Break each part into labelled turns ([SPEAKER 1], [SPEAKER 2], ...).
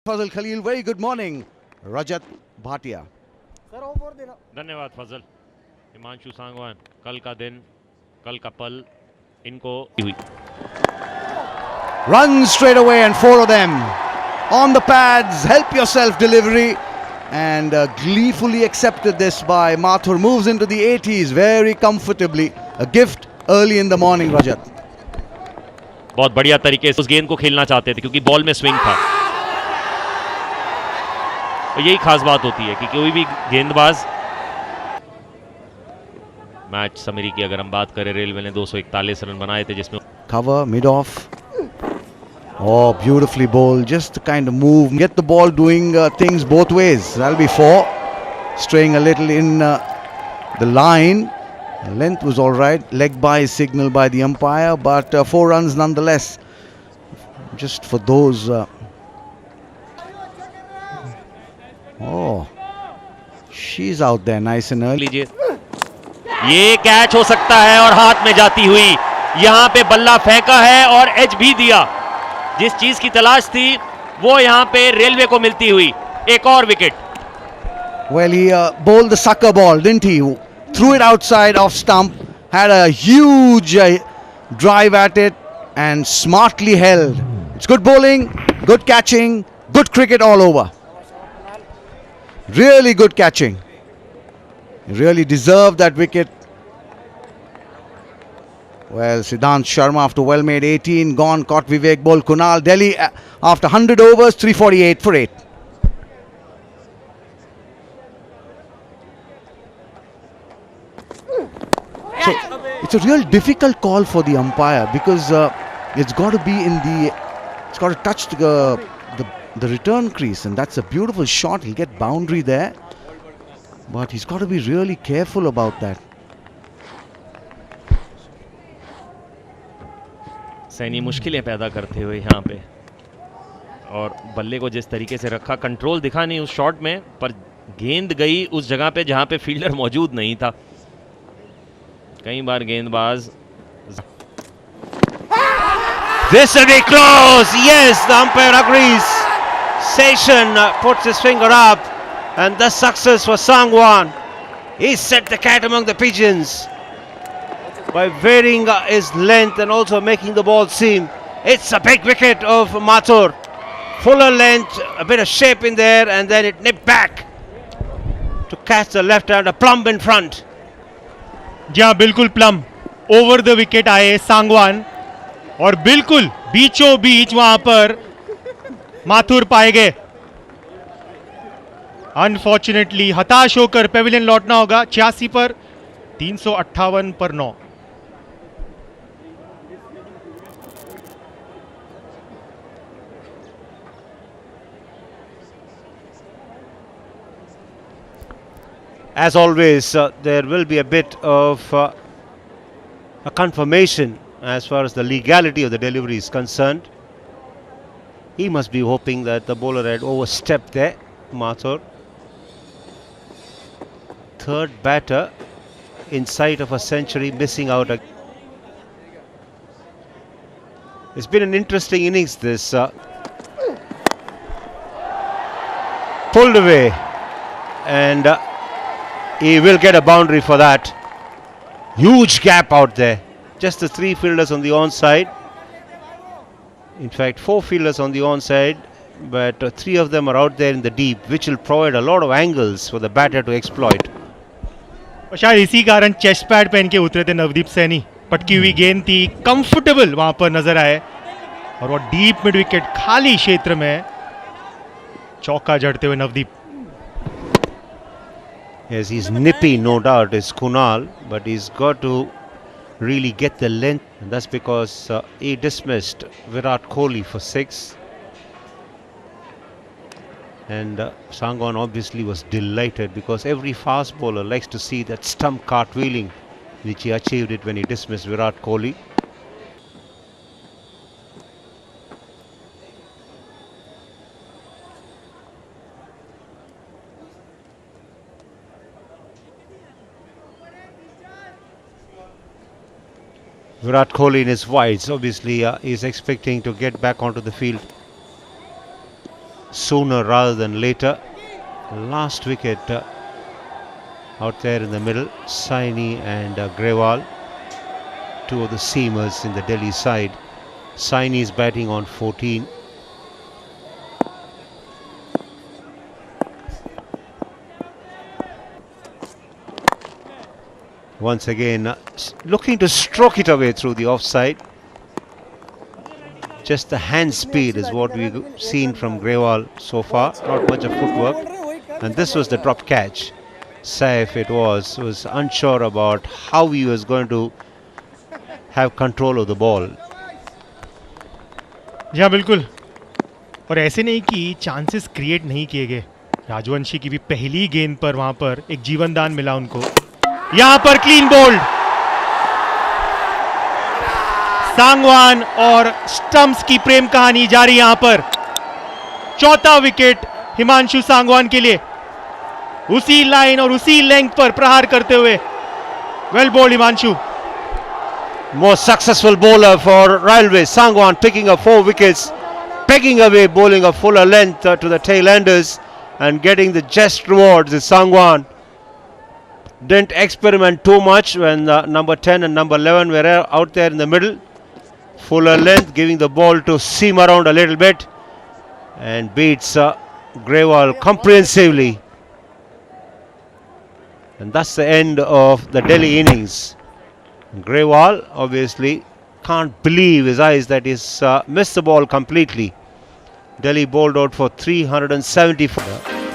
[SPEAKER 1] Fazal Khalil, very good morning. Rajat Bhatia.
[SPEAKER 2] धन्यवाद फजल। हिमांशु सांगवान, कल का दिन, कल का पल इनको हुई।
[SPEAKER 1] Run straight away and four of them on the pads. Help yourself delivery and gleefully accepted this by Mathur. Moves into the 80s very comfortably. A gift early in the morning, Rajat.
[SPEAKER 2] बहुत बढ़िया तरीके से उस गेंद को खेलना चाहते थे क्योंकि बॉल में स्विंग था। और यही खास बात होती है कि कोई भी गेंदबाज मैच समरी की अगर हम बात करें, रेलवे ने 241 रन बनाए थे जिसमें
[SPEAKER 1] Cover, mid-off. Oh, beautifully bowled. Just the kind of move. Get the ball doing things both ways. That'll be four. Straying a little in the line. The length was all right. Leg by signal by the umpire, but 4 runs nonetheless. Just for those. Oh, she's out there nice and early.
[SPEAKER 2] लीजिए, ये catch हो सकता है और हाथ में जाती हुई यहां पे बल्ला फेंका है और एज भी दिया। जिस चीज की तलाश थी वो यहां पे रेलवे को मिलती हुई एक और wicket.
[SPEAKER 1] Well, he bowled the sucker ball, didn't he? Threw it outside off stump, had a huge drive at it and smartly held. It's good bowling, good catching, good cricket all over. Really good catching. He really deserved that wicket. Well, Siddhant Sharma after well made 18 gone, caught Vivek Bol. Kunal Delhi after 100 overs, 348 for 8. So it's a real difficult call for the umpire because it's got to be it's got to touch the return crease, and that's a beautiful shot. He'll get boundary there, but he's got to be really careful about that.
[SPEAKER 2] Saini मुश्किलें पैदा करते हुए यहाँ पे, और बल्ले को जिस तरीके से रखा, कंट्रोल दिखा नहीं उस शॉट में, पर गेंद गई उस जगह पे जहां पे फील्डर मौजूद नहीं था। कई बार गेंदबाज
[SPEAKER 3] This will be close. Yes, the umpire agrees. Session puts his finger up, and the success for Sangwan. He set the cat among the pigeons by varying his length and also making the ball seam. It's a big wicket of Mathur. Fuller length, a bit of shape in there, and then it nipped back to catch the left hander plumb in front.
[SPEAKER 4] जी हाँ, बिल्कुल plum over the wicket आए सांगवान, और बिल्कुल बीचों बीच वहां पर माथुर पाए गए। अनफॉर्चुनेटली हताश होकर पेविलियन लौटना होगा। 86 पर 358 पर 9।
[SPEAKER 3] As always, there will be a bit of a confirmation as far as the legality of the delivery is concerned. He must be hoping that the bowler had overstepped there, Mathur. Third batter in sight of a century, missing out. It's been an interesting innings, this. Pulled away, and he will get a boundary for that. Huge gap out there. Just the 3 fielders on the onside. In fact, 4 fielders on the onside, but 3 of them are out there in the deep, which will provide a lot of angles for the batter to exploit.
[SPEAKER 4] और शायद इसी कारण chest pad पहन के उतरे थे नवदीप सैनी। पटकी हुई गेंद थी, कंफर्टेबल वहां पर नजर आए, और वो डीप मिड विकेट खाली क्षेत्र में चौका जड़ते हुए Navdeep.
[SPEAKER 3] Yes, he's nippy, no doubt, is Kunal, but he's got to really get the length, and that's because he dismissed Virat Kohli for 6. And Sangwan obviously was delighted because every fast bowler likes to see that stump cartwheeling, which he achieved it when he dismissed Virat Kohli. Virat Kohli in his wides, obviously is expecting to get back onto the field sooner rather than later. Last wicket out there in the middle, Saini and Grewal, two of the seamers in the Delhi side. Saini is batting on 14. Once again, looking to stroke it away through the offside. Just the hand speed is what we've seen from Grewal so far. Not much of footwork. And this was the drop catch. Saif it was unsure about how he was going to have control of the ball.
[SPEAKER 4] जी हाँ बिल्कुल. और ऐसे नहीं कि chances create नहीं किए गए. राजवंशी की भी पहली गेंद पर वहां पर एक जीवन दान मिला उनको. यहां पर क्लीन बोल्ड. सांगवान और स्टंप्स की प्रेम कहानी जारी यहां पर. चौथा विकेट हिमांशु सांगवान के लिए. उसी लाइन और उसी लेंथ पर प्रहार करते हुए. Well bowled Himanshu.
[SPEAKER 3] More successful bowler for Railway. Sangwan picking up 4 wickets, pegging away, bowling a fuller length to the tail-enders and getting the just rewards. Sangwan didn't experiment too much when number 10 and number 11 were out there in the middle. Fuller length, giving the ball to seam around a little bit and beats Grewal comprehensively. And that's the end of the Delhi innings. Grewal obviously can't believe his eyes that he's missed the ball completely. Delhi bowled out for 374.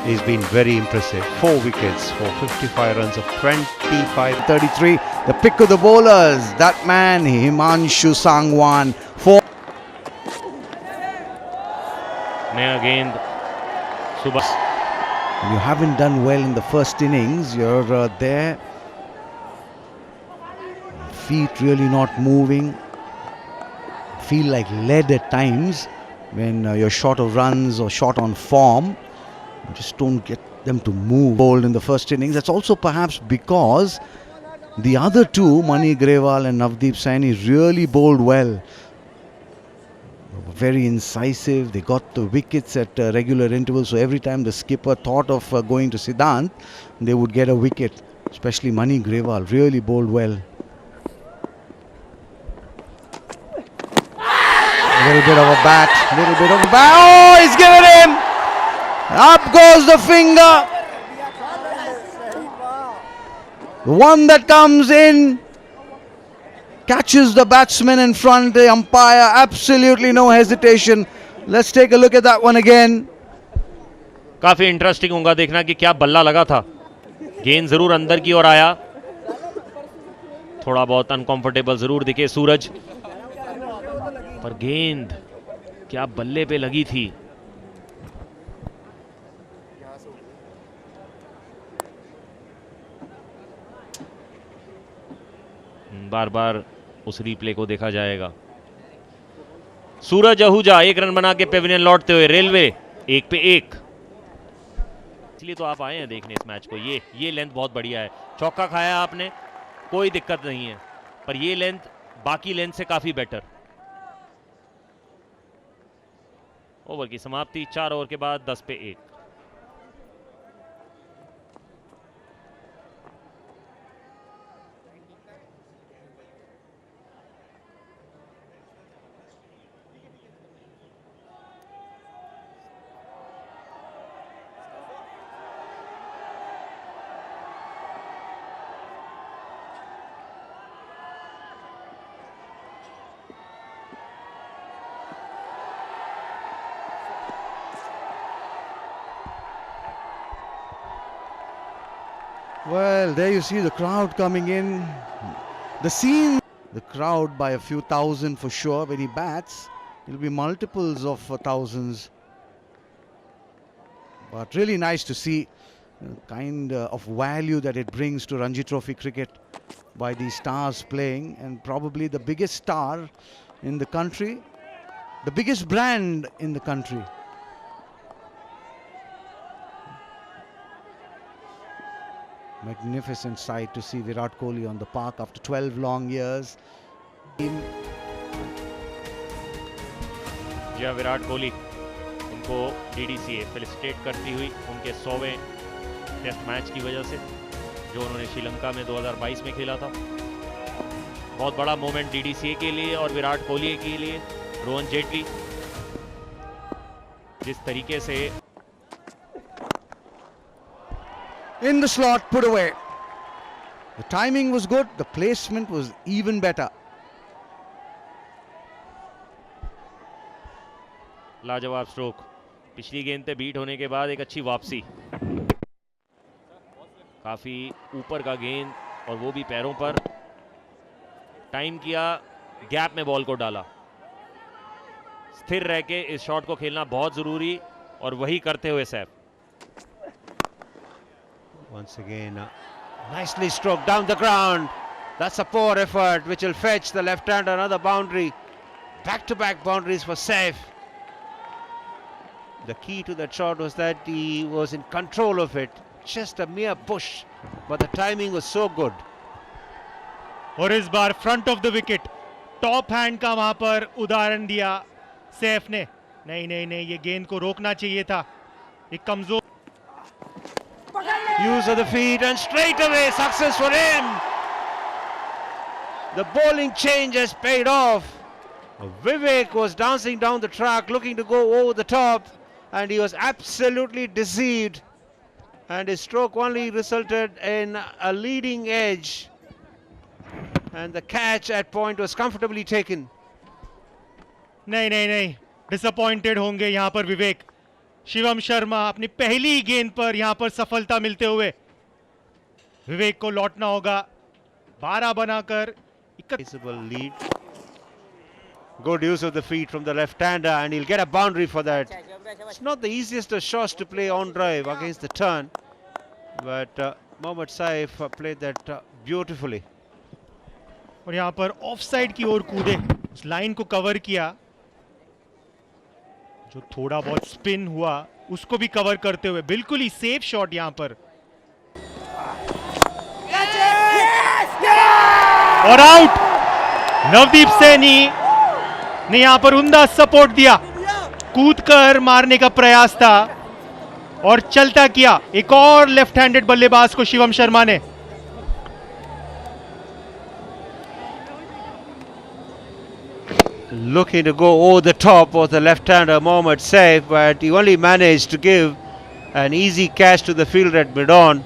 [SPEAKER 3] He's been very impressive. 4 wickets for 55 runs of 25.
[SPEAKER 1] 33, the pick of the bowlers. That man, Himanshu Sangwan. 4.
[SPEAKER 2] नया गेंद सुबह.
[SPEAKER 1] You haven't done well in the first innings. You're there. Feet really not moving. Feel like lead at times when you're short of runs or short on form. You just don't get them to move. Bowled in the first innings. That's also perhaps because the other two, Mani Grewal and Navdeep Saini, really bowled well. Very incisive. They got the wickets at regular intervals. So every time the skipper thought of going to Siddhant, they would get a wicket. Especially Mani Grewal really bowled well. A little bit of a bat. Oh, he's given him. Up goes the finger. The one that comes in catches the batsman in front. The umpire, absolutely no hesitation. Let's take a look at that one again.
[SPEAKER 2] काफी interesting होगा देखना कि क्या बल्ला लगा था. गेंद जरूर अंदर की ओर आया. थोड़ा बहुत अनकंफर्टेबल जरूर दिखे सूरज, पर गेंद क्या बल्ले पे लगी थी. बार बार उस रिप्ले को देखा जाएगा. सूरज आहूजा 1 रन बना के पेविलियन लौटते हुए. रेलवे 1 पे 1. इसलिए तो आप आए हैं देखने इस मैच को. ये लेंथ बहुत बढ़िया है. चौका खाया आपने, कोई दिक्कत नहीं है, पर ये लेंथ बाकी लेंथ से काफी बेटर. ओवर की समाप्ति. 4 ओवर के बाद 10 पे 1.
[SPEAKER 1] Well, there you see the crowd coming in. The scene, the crowd by a few thousand for sure. When he bats, it'll be multiples of thousands. But really nice to see the kind of value that it brings to Ranji Trophy cricket by these stars playing, and probably the biggest star in the country, the biggest brand in the country. Magnificent sight to see Virat Kohli on the park after 12 long years.
[SPEAKER 2] जी विराट कोहली, उनको को DDCA felicitate करती हुई उनके 100वें test match की वजह से, जो उन्होंने श्रीलंका में 2022 में खेला था। बहुत बड़ा मोमेंट DDCA के लिए और विराट कोहली के लिए। रोहन जेटली जिस तरीके से
[SPEAKER 1] In the slot, put away. The timing was good, the placement was even better.
[SPEAKER 2] लाजवाब स्ट्रोक, पिछली गेंद पे बीट होने के बाद एक अच्छी वापसी, काफी ऊपर का गेंद और वो भी पैरों पर, टाइम किया, गैप में बॉल को डाला। स्थिर रह के इस शॉट को खेलना बहुत जरूरी और वही करते हुए Saif.
[SPEAKER 3] Once again, nicely stroked down the ground. That's a poor effort which will fetch the left-hander another boundary. Back-to-back boundaries for Saif. The key to that shot was that he was in control of it. Just a mere push, but the timing was so good.
[SPEAKER 4] और इस बार front of the wicket top hand का वहां पर उदाहरण दिया सैफ ने। नहीं नहीं नहीं, ये गेंद को रोकना चाहिए था। एक कमजोर
[SPEAKER 3] Use of the feet and straight away success for him. The bowling change has paid off. Vivek was dancing down the track looking to go over the top and he was absolutely deceived, and his stroke only resulted in a leading edge, and the catch at point was comfortably taken.
[SPEAKER 4] नहीं नहीं नहीं, disappointed होंगे यहाँ पर विवेक। शिवम शर्मा अपनी पहली गेंद पर यहां पर सफलता मिलते हुए विवेक को लौटना होगा 12 बनाकर।
[SPEAKER 3] Visible lead. Good use of the feet from the left-hander, and he'll get a boundary for that. It's not the easiest of shots to play on drive against the turn, but Mohammad Saif played that beautifully.
[SPEAKER 4] और यहां पर of side की ओर कूदे, उस line को cover किया, जो थोड़ा बहुत स्पिन हुआ उसको भी कवर करते हुए बिल्कुल ही सेफ शॉट यहां पर। और आउट। नवदीप सैनी ने यहां पर उम्दा सपोर्ट दिया, कूदकर मारने का प्रयास था और चलता किया एक और लेफ्ट हैंडेड बल्लेबाज को शिवम शर्मा ने।
[SPEAKER 3] Looking to go over the top of the left-hander Mohammad Saif, but he only managed to give an easy catch to the fielder at mid-on.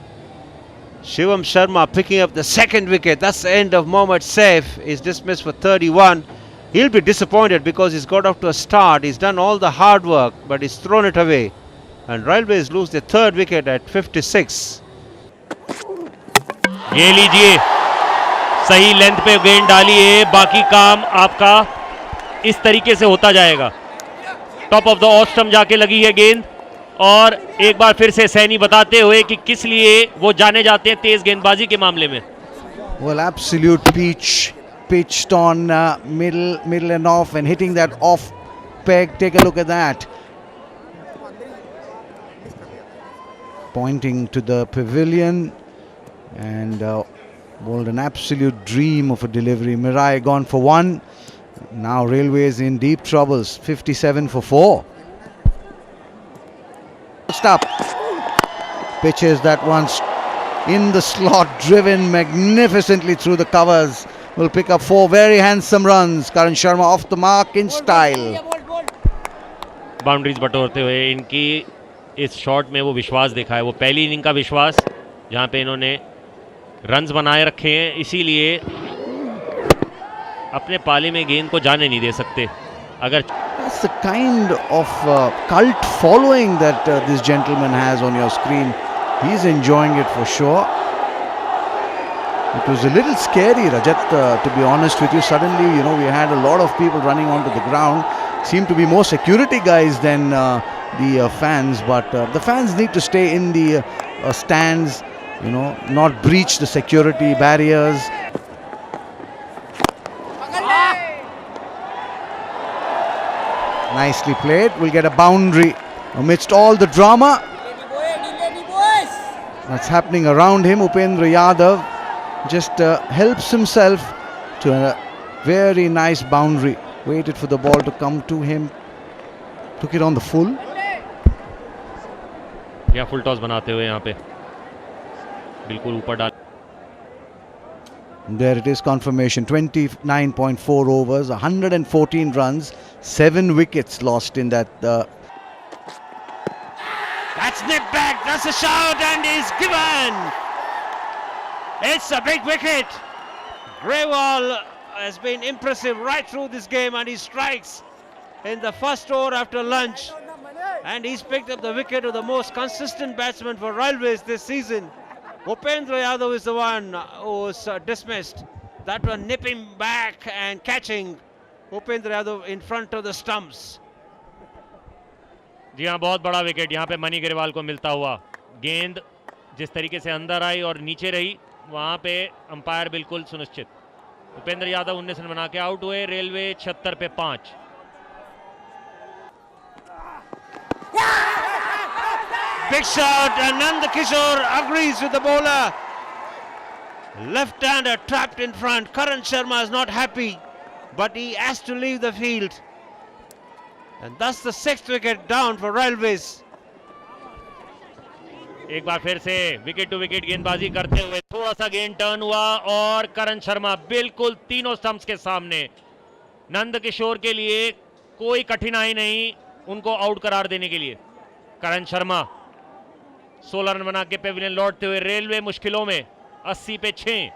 [SPEAKER 3] Shivam Sharma picking up the second wicket. That's the end of Mohammad Saif. He's dismissed for 31. He'll be disappointed because he's got off to a start. He's done all the hard work, but he's thrown it away. And Railways lose their third wicket at 56.
[SPEAKER 2] ये लीजिए, सही length पे गेंद डाली है, बाकी काम आपका इस तरीके से होता जाएगा। Top of the off stump जाके लगी है गेंद, और एक बार फिर से सैनी बताते हुए कि किस लिए वो जाने जाते हैं तेज गेंदबाजी के मामले में।
[SPEAKER 1] Well, absolute pitched on middle and off, and hitting that off peg. Take a look at that. Pointing to the pavilion, and bowled an absolute dream of a delivery. Mirai gone for one. Now Railways in deep troubles. 57 for 4. Stop. Pitches that once in the slot, driven magnificently through the covers. Will pick up 4 very handsome runs. Karan Sharma off the mark in style.
[SPEAKER 2] Boundaries बटोरते हुए इनकी इस shot में वो विश्वास दिखा है, वो पहली इनिंग का विश्वास जहां पे इन्होंने रन्स बनाए रखे हैं, इसीलिए अपने पाले में गेंद को जाने नहीं दे सकते। अगर
[SPEAKER 1] That's the kind of cult following that this gentleman has on your screen. He's enjoying it for sure. It was a little scary, Rajat, to be honest with you. Suddenly, you know, we had a lot of people running onto the ground. Seemed to be more security guys than the fans, but the fans need to stay in the stands, you know, not breach the security barriers. Nicely played. We'll get a boundary amidst all the drama that's happening around him. Upendra Yadav just helps himself to a very nice boundary. Waited for the ball to come to him. Took it on the full.
[SPEAKER 2] या full toss बनाते हुए यहाँ पे बिल्कुल ऊपर डाल।
[SPEAKER 1] There it is, confirmation. 29.4 overs, 114 runs, 7 wickets lost in that.
[SPEAKER 3] That's nipped back. That's a shout, and he's given. It's a big wicket. Grewal has been impressive right through this game, and he strikes in the first over after lunch. And he's picked up the wicket of the most consistent batsman for Railways this season. Upendra Yadav is the one who was dismissed. That one nipping back and catching Upendra Yadav in front of the stumps.
[SPEAKER 2] जी हाँ, बहुत बड़ा wicket यहाँ पे money Grewal को मिलता हुआ। गेंद जिस तरीके से अंदर आई और नीचे रही, वहाँ पे अंपायर बिल्कुल सुनिश्चित। उपेंद्र यादव 19 रन बना के आउट हुए। रेलवे 76 पे 5।
[SPEAKER 3] Big shot, and Nand Kishore agrees with the bowler. Left-hander trapped in front. Karan Sharma is not happy, but he has to leave the field. And thus the 6th wicket down for Railways.
[SPEAKER 2] एक बार फिर से wicket to wicket गेंदबाजी करते हुए थोड़ा सा गेंद turn हुआ और करण शर्मा बिल्कुल तीनों स्टंप्स के सामने। नंद किशोर के लिए कोई कठिनाई नहीं उनको आउट करार देने के लिए। करण शर्मा 16 रन बना के पेविलियन लौटते हुए रेलवे मुश्किलों में 80 पे 6।